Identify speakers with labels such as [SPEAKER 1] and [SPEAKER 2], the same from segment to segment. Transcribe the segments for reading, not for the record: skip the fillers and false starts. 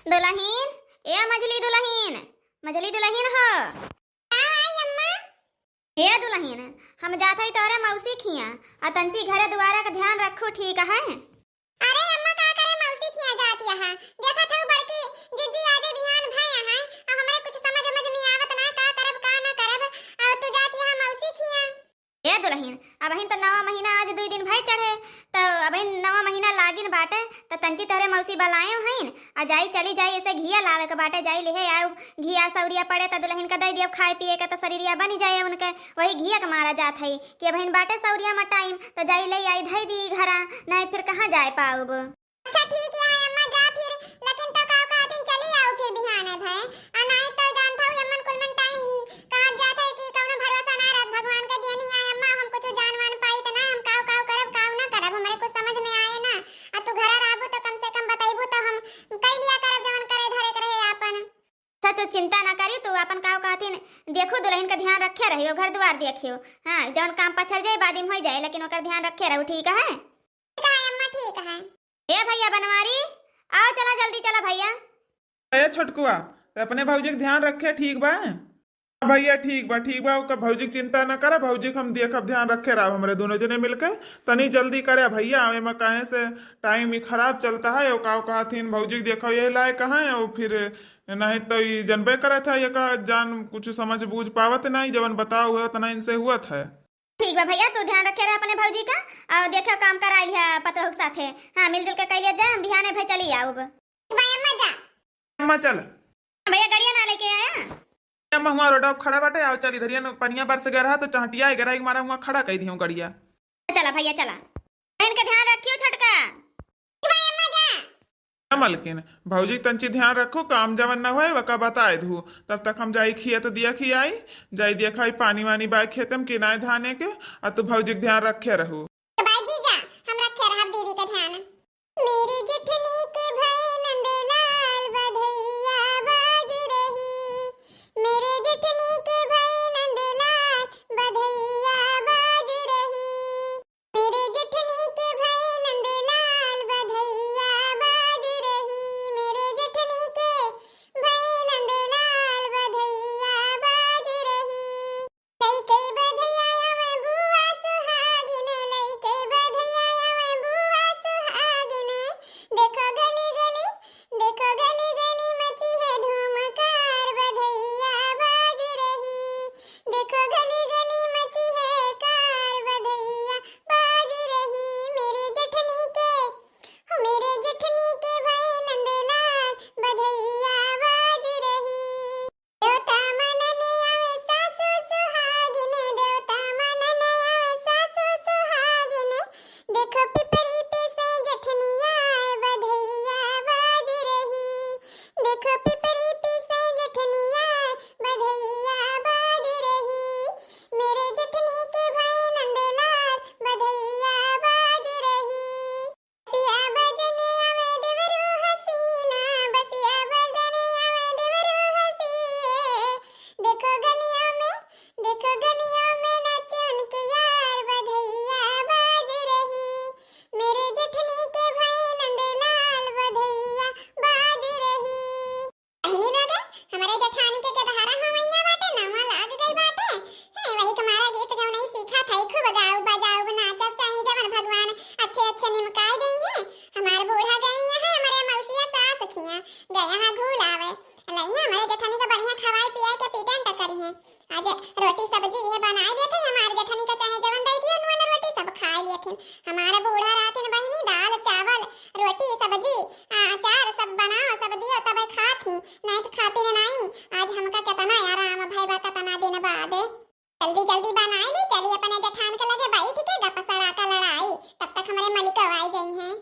[SPEAKER 1] दुल्हीन, ए मजली दुल्हीन, मजली दुल्हीन हो। हे दुल्हीन, हम जात हई तोरे मौसी खिया आ तंची घरे दुआरा का ध्यान रखू, ठीक है?
[SPEAKER 2] अरे अम्मा का करे मौसी खिया जात यहाँ देखा था बड़की जिज्जी आजे बिहान भई यहाँ अब हमारे कुछ समझ में आवत ना का करब का ना करब और तू जात यहाँ मौसी खिया।
[SPEAKER 1] ए दुल्हीन, अब तो नवा महीना आज 2 दिन भई चढ़े तो अब नवा महीना लागिन बाटे तो तंची तोरे मौसी बलायो हईन आ जाई चली जाई ऐसे घिया लावे के बाटे, जाई लेहे आउ घिया सौरिया पड़े तो दुल्हीन का दई दियो खाए पिए के तो शरीरिया बनी जाए उनके, वही घिया के मारा जात हई कि बहन बाटे सौरिया में टाइम तो जाई ले आई धई दी घरा, नहीं फिर कहां जाए पाऊब।
[SPEAKER 2] अच्छा ठीक है अम्मा जा फिर, लेकिन तो का दिन चली आओ फिर बिहान है आ नहीं तो जानता हूं अम्मा कुल मन टाइम कहां जात है कि कौनो भरोसा ना रहत भगवान का दिया नहीं आए अम्मा हम कुछ जानवान पाई त ना हम काव काव करब काव ना करब हमारे कुछ समझ में आए ना आ तू घर रहबू तो कम से कम बताइबू तो हम कई लिया करब जवन करे धरे करे आपन।
[SPEAKER 1] अच्छा तू चिंता ना करी, तू अपन काव कहथिन देखो दुल्हन का ध्यान रखे रहियो, घर द्वार देखियो, हां जौन काम पछल जाए बादिम हो जाए लेकिन ओकर ध्यान रखे रहू, ठीक है?
[SPEAKER 2] ठीक है अम्मा ठीक है।
[SPEAKER 1] ए भैया बनवारी आओ, चला जल्दी चला भैया।
[SPEAKER 3] ए छोटकुआ अपने भौजी के ध्यान रखे, ठीक बा? हाँ भैया ठीक बा ओकर भौजी की चिंता न करे, भौजी के हम देखब ध्यान रखे रहा हमरे दोनों जने मिलके तनी जल्दी करे भैया, एमे कहे से टाइम ही खराब चलता है। काव कहथिन भौजी के देखो ये लाए कहाँ है, फिर नहीं तो ये जनबे करे था ये का जान कुछ समझ बूझ पावत नहीं, जवन बताओ हुआ तना इनसे हुआ था।
[SPEAKER 1] ठीक बा भैया, तू ध्यान रखे रहे अपने भौजी का और देखो काम कराई है पतो के साथे, हां मिलजुल के कइले जा, बिहाने भई चली आऊब।
[SPEAKER 2] भाई अम्मा जा
[SPEAKER 3] अम्मा चल
[SPEAKER 1] भैया गाड़िया ना लेके आया,
[SPEAKER 3] अम्मा हुआ रोड खड़ा बाटे, आओ चल इधर न पनिया बरस गया रहा तो चहटिया गरा मारा हुआ खड़ा कह दियो गड़िया।
[SPEAKER 1] चला भैया चला, बहन का ध्यान रखियो छोटका।
[SPEAKER 2] भाई अम्मा जा
[SPEAKER 3] मलकिन भौजी तंची ध्यान रखो, काम जवन न होए वका बताए धू, तब तक हम जाई खिया तो दिया खियाई जाई दिया खाई पानी वानी बाय खेतम के नाय धाने के आ तू भौजी के ध्यान रखे रहू।
[SPEAKER 2] बाजी जा हम रखे रहब दीदी का ध्यान। मेरी जिठनी के भाई नंदलाल बधैया बाज रही, मेरे जिठनी के भाई नंदलाल बधैया बाज रही, मेरे जिठनी के भाई नंदलाल बधैया बाज रही, मेरे जिठनी के भाई नंदलाल बधैया बाज रही। लई कई बधैया मैं बुआ सुहागिन, लई कई बधैया मैं बुआ सुहागिन, देखो गली गली मची है धूमकार बधैया बाज रही, देखो गली गली मची है कार बधैया बाज रही, मेरे जेठनी के भाई नंदलाल बधैया बाज रही। देवता मनने आवे सासु सुहागिन, देवता मनने आवे सासु सुहागिन, देखो पिपरी पे से जेठनी आए बधैया बाज रही, देखो पिपरी पे से जेठनी आए बधैया बाज रही, मेरे जेठनी के भाई नंदलाल बधैया बाज रही। बसिया बजने आवे देवरू हसीना, बसिया बजने आवे देवरू हसीए, देखो गलियों में नाचे उनके यार बधैया बाज रही, मेरे जेठनी के भाई नंदलाल बधैया बाज रही। अहिनी लोग हमारे जेठानी के दहारा हमैया बाटे नवा लाग गई बाटे, है वही तुम्हारा गीत जो नहीं सीखा था खूब गाओ बजाओ नाचब चाहे जवन भगवान अच्छे निमकाय गई है। हमारे बूढ़ा गई है, हमारे मौसिया सास खिया गए यहाँ घूल आवे लइया हमारे जेठानी का बढ़िया खवाए पियाए के पीटन टकरी है। आज रोटी सब्जी है बनाए लिए थे, हमारे जेठानी का चाहे जवन दे दिया नुन रोटी सब खाए लिए थे। हमारा बूढ़ा रात में बहनी दाल चावल रोटी सब्जी अचार सब बनाओ सब दियो तब खाती, नहीं तो खाती नहीं। आज हमका कितना आराम भाई बा कितना दिन बाद जल्दी बनाए ली, चली अपने जेठान के लगे बैठ के गप सड़ा का लड़ाई, तब तक हमारे मलिक आए गई हैं।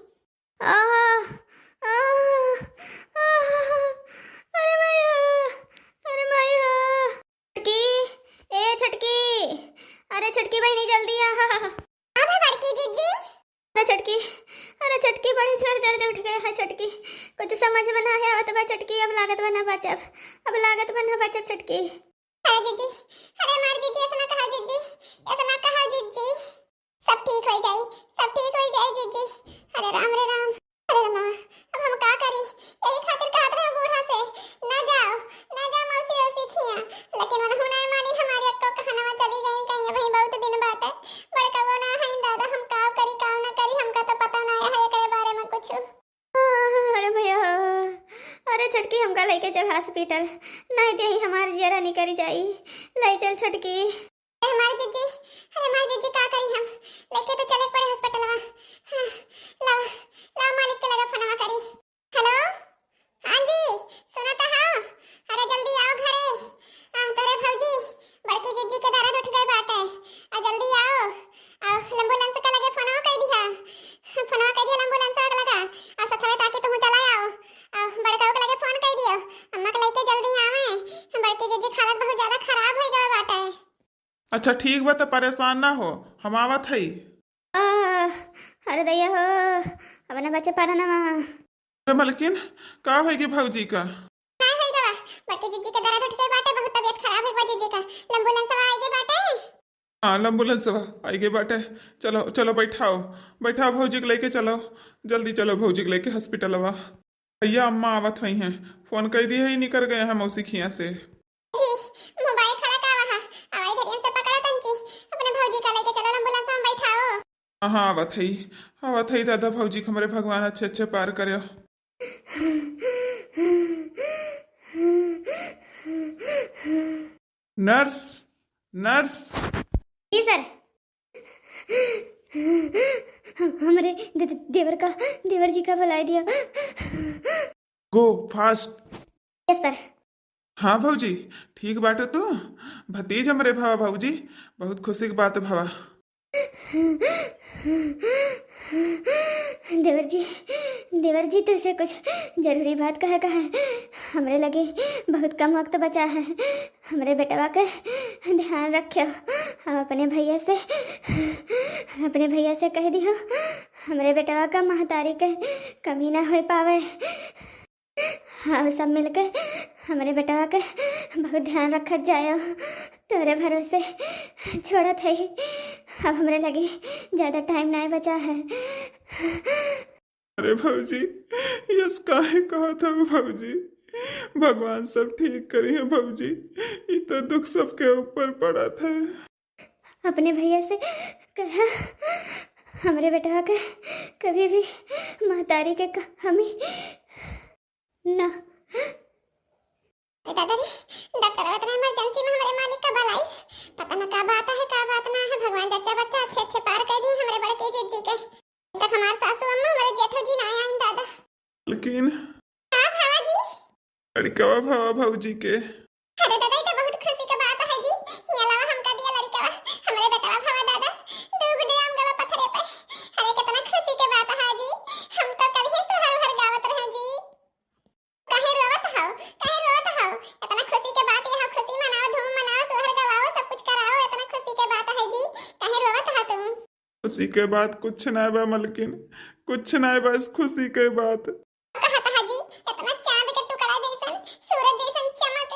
[SPEAKER 1] अरे भैया, अरे भैया छटकी, ए छटकी, अरे छटकी बहनी जल्दी आ।
[SPEAKER 2] अब बड़की जीजी
[SPEAKER 1] अरे छटकी बड़ी जोर दर्द उठ गया है छटकी, कुछ समझ में ना आया तो छटकी अब लागत बना बचब छटकी।
[SPEAKER 2] अरे जीजी, अरे मार जीजी ऐसा ना कहा जीजी, सब ठीक हो जाए जीजी। अरे राम अरे राम, अब हम का करी, यही खातिर कहत रहे
[SPEAKER 1] छटकी हमका लेके चल हॉस्पिटल, नहीं दे हमार जियरा निकल जाई, ले चल छटकी।
[SPEAKER 2] हमारी जीजी का करी हम लेके तो चले पड़े हॉस्पिटल में। लाओ लाओ मालिक के लगा फोनवा करी। हेलो हां जी सुनो तो हाँ, अरे जल्दी आओ घरे। तोरे भौजी बड़की जीजी के दर्द उठ गए बाटे, जल्दी आओ। एम्बुलेंस के लगे फोनवा कह दिया, फोनवा कह दिया एम्बुलेंस आग लगा सथवे ताकि तुम चला आओ। बड़का के लगे फोन कह दियो अम्मा के लेके जल्दी आवे, बड़की जीजी की हालत बहुत ज्यादा खराब हो गई बाटे।
[SPEAKER 3] अच्छा ठीक बा, तो परेशान ना हो, हम आवत हई।
[SPEAKER 1] अरे दैया हो, अपने बच्चे पारा ना।
[SPEAKER 3] अरे मलकिन का होगी भौजी का?
[SPEAKER 2] हां होई गवा, बड़की जीजी के दर्द उठ गई बाटे, बहुत तबीयत खराब है जीजी का। एम्बुलेंस आ गई बाटे।
[SPEAKER 3] हाँ एम्बुलेंस आई गई बाटे। चलो चलो बैठाओ बैठाओ, भौजी को लेके चलो, जल्दी चलो भौजी को लेके हॉस्पिटल। भैया अम्मा आवत हुई हैं, फोन कर दिए ही निकल गए हैं मौसी खिया से।
[SPEAKER 2] जी मोबाइल खड़ा का वहां आवाज धरियन से पकड़ा तंची, अपने भौजी का लेके चलो एम्बुलेंस में बैठाओ।
[SPEAKER 3] हाँ आवत हई दादा, भौजी को हमारे भगवान अच्छे अच्छे पार करो। Nurse nurse.
[SPEAKER 1] जी सर। हमारे देवर जी का बुला दिया।
[SPEAKER 3] Go fast.
[SPEAKER 1] Yes sir.
[SPEAKER 3] हाँ भौजी ठीक बाटे तू? भतीज हमरे भावा भौजी, बहुत खुशी की बात भावा।
[SPEAKER 1] देवर जी तुझसे कुछ जरूरी बात कहे है। हमरे लगे बहुत कम वक्त बचा है, हमरे बेटवा का ध्यान रखियो। अपने भैया से कह दियो हमरे बेटवा का महतारी के कमी ना हो पावे। हाँ सब मिलकर हमारे बेटवा के बहुत ध्यान रखत जायो, तोरे भरोसे छोड़त है। अब हमरे लगी ज्यादा टाइम नहीं बचा है।
[SPEAKER 3] अरे भौजी यस काहे कहा था भौजी, भगवान सब ठीक करी है भौजी, ये तो दुख सबके ऊपर पड़ा था।
[SPEAKER 1] अपने भैया से कहा हमारे बेटवा के कभी भी महतारी के कमी ना।
[SPEAKER 2] दादाजी डॉक्टर इतना इमरजेंसी में हमारे मालिक का भलाई, पता ना क्या बात है क्या बात ना है। भगवान जच्चा बच्चा अच्छे अच्छे पार कर दिए हमारे बड़के जीजी के। तक हमारे सासू अम्मा हमारे जेठो जी ना आए दादा।
[SPEAKER 3] लेकिन
[SPEAKER 2] हां भावा जी
[SPEAKER 3] लड़कवा भावा भौजी के।
[SPEAKER 2] अरे दादा ये तो बहुत खुशी की बात है जी, ये अलावा हमका दिया लड़कवा हमारे बेटवा भावा दादा दूब दे आम गवा पत्थरे पे। अरे कितना खुशी की बात है जी, हम तो कल ही सोहर भर गावत रहे जी। काहे रोवत हो इतना खुशी के बात है, खुशी मनाओ धूम मनाओ सोहर गवाओ सब कुछ कराओ, इतना खुशी के बात है जी। काहे रोवत हो तुम?
[SPEAKER 3] खुशी के बात कुछ ना बा मलकिन, कुछ ना बस खुशी के बात।
[SPEAKER 2] कहत है जी इतना चांद के टुकड़ा जैसन सूरज जैसन चमक,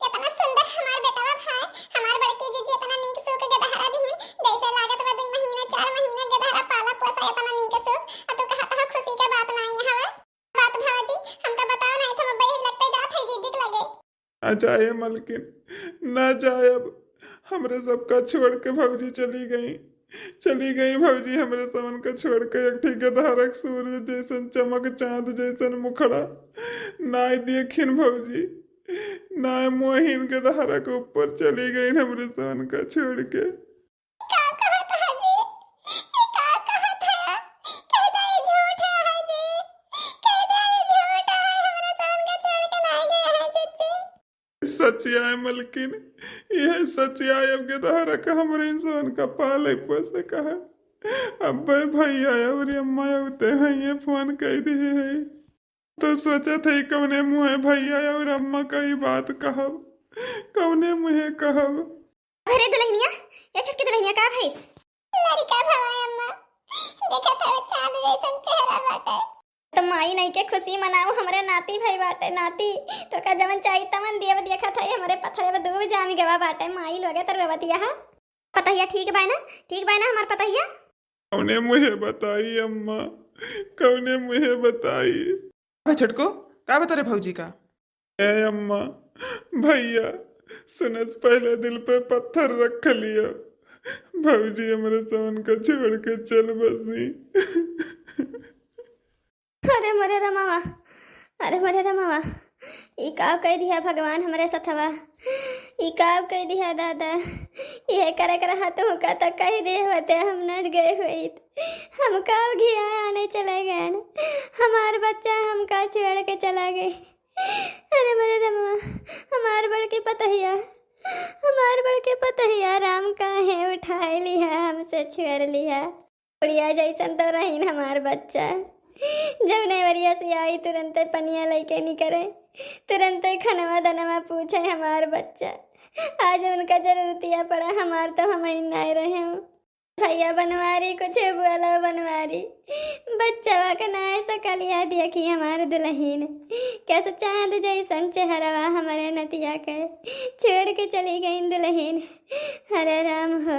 [SPEAKER 2] कितना सुंदर हमार बेटवा भाई हमार बड़की जीजी इतना नीक सुख के दहरा दीन, जैसे लागत बा 2 महीना 4 महीना के दहरा पाला पोसा इतना नीक सुख। और तू कहत है खुशी के बात ना आई हवे बात भाजी हमका बताओ ना, इतना बही लगते जात है जीजी के लगे।
[SPEAKER 3] ना जाए मलकिन ना जाए, अब हमरे सबका छोड़ के भौजी चली गई भौजी, हमरे समन का छोड़ के एक ठीक धारक सूर्य जैसन चमक चांद जैसन मुखड़ा नाय देखिन भौजी, नाय मोहिन के धारक ऊपर चली गई हमरे समन का छोड़ के।
[SPEAKER 2] का कहत है जी ये का कहत है, कह दे झूठ है जी, कह दे झूठ है, हमरा सन के छोड़ के ना गए हैं जीजी।
[SPEAKER 3] सचिया मलकिन यह सचिया अब के दहरा का हमरे इंसान का पाले पोसे कहा। अब भैया और अम्मा उते हैं ये फोन कर दिए है, तो सोचा थे कवने मुँह भैया और अम्मा का ही बात कहब, कवने मुँह कहब।
[SPEAKER 1] अरे दुल्हनिया या छटकी दुल्हनिया का भैस
[SPEAKER 2] लड़का भवा अम्मा देखा था चांद जैसन चेहरा बाटे।
[SPEAKER 1] तो माई नहीं के खुशी मनाओ, हमारे नाती भाई बाटे, नाती तो का जवन चाहिए तमन दिया देखा था हमारे पत्थरे पे दूब जामी गवा बाटे, माई लोगे तर गवतिया हा पतहिया ठीक बा ना हमार पतहिया।
[SPEAKER 3] कवने मुँह बताई अम्मा, कवने मुँह बताई। छटको का बता रे भौजी का? ए अम्मा भैया सुनस पहले दिल पे पत्थर रख लिया, भौजी हमारे सोन को छोड़ के चल बसी।
[SPEAKER 1] अरे मरे रमावा ई काव कह दिया भगवान हमरे सथवा, ई काव कह दिया दादा, ये करे कर हाथ हुका तो कह दे होते हम न गए हुई, हम काव घिया आने चले गए, हमार बच्चा हमका छोड़ के चला गए। अरे मेरे रमवा, हमार बड़के पतहिया, हमार बड़के पतहिया राम काहे उठाए लिया, हमसे छेड़ लिया। उड़िया जैसन तो रहीन हमार बच्चा, जब नेवरिया से आई तुरंत पनिया लेके निकले, तुरंत खनवा दनवा पूछे हमार बच्चा। आज उनका जरूरतिया पड़ा, हमार तो हम ही नहीं रहे हूँ। भैया बनवारी कुछ बोला बनवारी, बच्चा का नाय सकलिया देखी हमार दुल्हन, कैसे चांद जैसन चेहरवा हमारे नतिया के छोड़ के चली गई दुल्हन। हरे राम हो,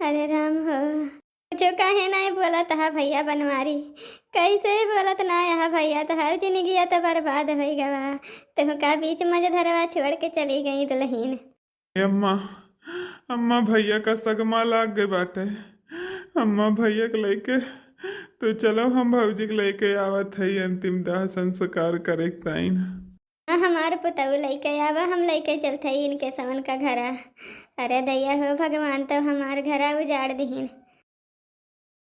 [SPEAKER 1] हरे राम हो। जो कहे नहीं बोला तहा भैया बनवारी, कैसे बोलत ना यहाँ भैया तो हर जिंदगी तो बर्बाद हो गवा, तो का बीच मझधरवा छोड़ के चली गई दुल्हन।
[SPEAKER 3] अम्मा अम्मा भैया का सगमा लाग गए बाटे, अम्मा भैया के लेके तो चलो हम भौजी के लेके आवत है अंतिम दाह संस्कार करे ताइन।
[SPEAKER 1] हमार पुतऊ लेके आवा, हम लेके चलते इनके समन का घरा। अरे दैया हो भगवान, तो हमार घरा उजाड़ दीन।